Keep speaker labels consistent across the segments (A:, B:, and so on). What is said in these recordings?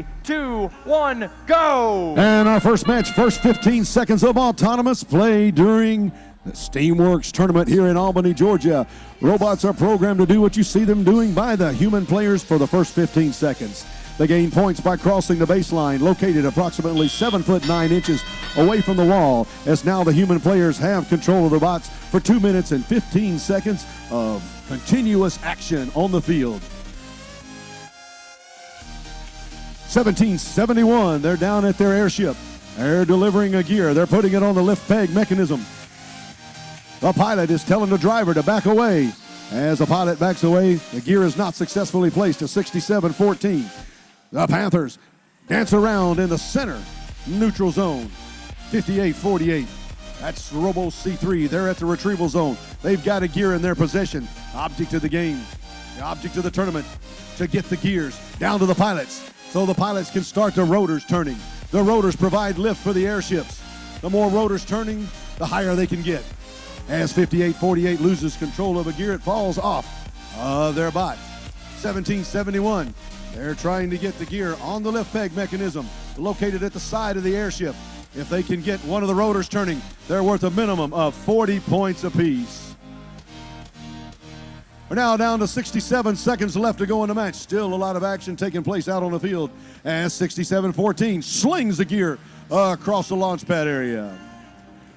A: 3, 2, 1, go!
B: And our first match, first 15 seconds of autonomous play during the Steamworks tournament here in Albany, Georgia. Robots are programmed to do what you see them doing by the human players for the first 15 seconds. They gain points by crossing the baseline, located approximately 7 foot 9 inches away from the wall, as now the human players have control of the bots for 2 minutes and 15 seconds of continuous action on the field. 1771, they're down at their airship. They're delivering a gear. They're putting it on the lift peg mechanism. The pilot is telling the driver to back away. As the pilot backs away, the gear is not successfully placed to 6714. The Panthers dance around in the center neutral zone. 5848. That's Robo C3. They're at the retrieval zone. They've got a gear in their possession. Object of the game, the object of the tournament, to get the gears down to the pilots so the pilots can start the rotors turning. The rotors provide lift for the airships. The more rotors turning, the higher they can get. As 5848 loses control of a gear, it falls off of their bot. 1771, they're trying to get the gear on the lift peg mechanism located at the side of the airship. If they can get one of the rotors turning, they're worth a minimum of 40 points apiece. We're now down to 67 seconds left to go in the match. Still a lot of action taking place out on the field as 6714 slings the gear across the launch pad area.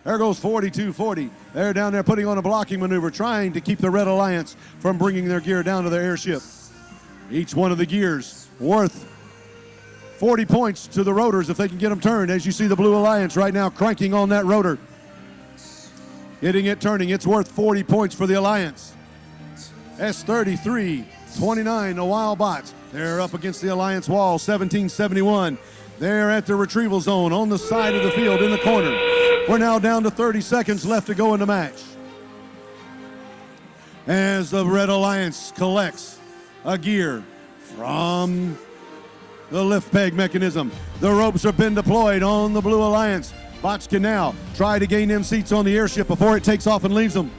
B: There goes 4240. They're down there putting on a blocking maneuver, trying to keep the Red Alliance from bringing their gear down to their airship. Each one of the gears worth 40 points to the rotors if they can get them turned. As you see the Blue Alliance right now cranking on that rotor. Getting it turning, it's worth 40 points for the Alliance. S3329, the Wild Bots. They're up against the Alliance wall, 1771. They're at the retrieval zone on the side of the field in the corner. We're now down to 30 seconds left to go in the match. As the Red Alliance collects a gear from the lift peg mechanism. The ropes have been deployed on the Blue Alliance. Bots can now try to gain them seats on the airship before it takes off and leaves them.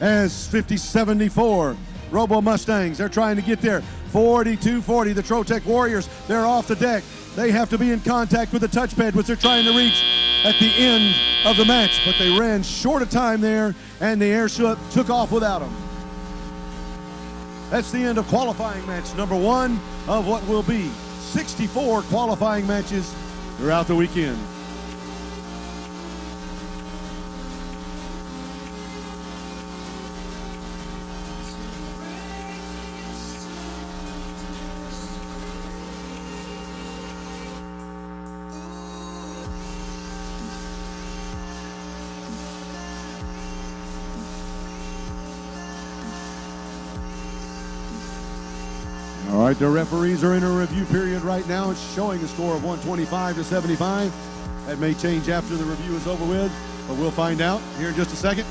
B: As 5074 Robo Mustangs, they're trying to get there. 4240, the Trotec Warriors, they're off the deck. They have to be in contact with the touchpad, which they're trying to reach at the end of the match, but they ran short of time there, and the airship took off without them. That's the end of qualifying match number 1 of what will be 64 qualifying matches throughout the weekend. All right, the referees are in a review period right now. It's showing a score of 125 to 75. That may change after the review is over with, but we'll find out here in just a second.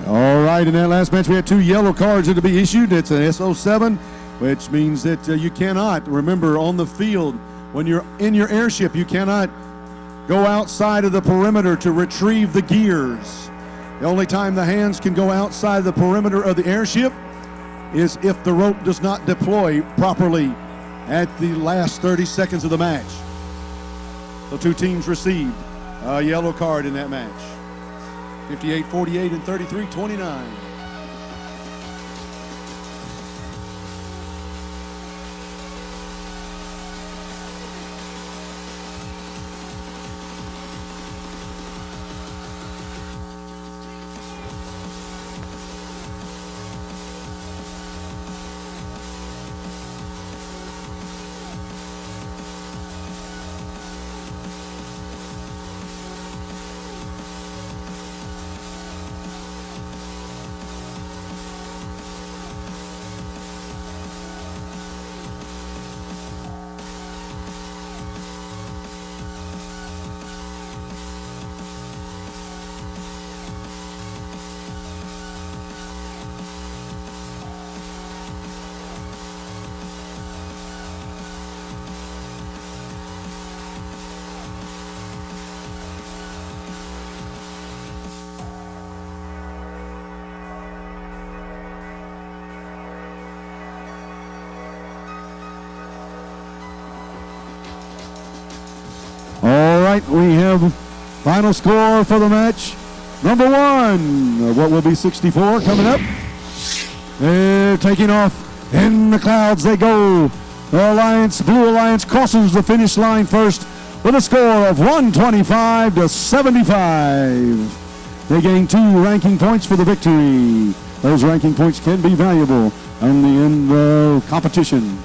B: All right, in that last match, we had 2 yellow cards to be issued. It's an SO7, which means that you cannot, remember, on the field, when you're in your airship, you cannot go outside of the perimeter to retrieve the gears. The only time the hands can go outside the perimeter of the airship is if the rope does not deploy properly at the last 30 seconds of the match. The 2 teams received a yellow card in that match. 58-48 and 33-29. right, we have final score for the match. Number one, what will be 64 coming up. They're taking off in the clouds. They go. The Alliance, Blue Alliance crosses the finish line first with a score of 125 to 75. They gain 2 ranking points for the victory. Those ranking points can be valuable in the end of competition.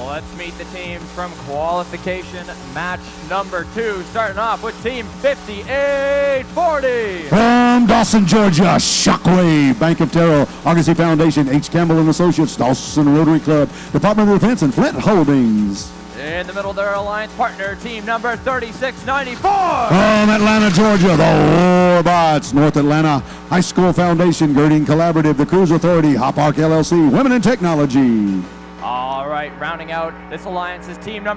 A: Let's meet the teams from qualification match number 2, starting off with team 5840.
B: From Dawson, Georgia, Shockwave, Bank of Terror, Argosy Foundation, H. Campbell and Associates, Dawson Rotary Club, Department of Defense, and Flint Holdings.
A: In the middle, their alliance partner, team number 3694.
B: From Atlanta, Georgia, the Warbots, North Atlanta High School Foundation, Girding Collaborative, the Cruise Authority, Hop Arc LLC, Women in Technology.
A: All right, rounding out this alliance's team number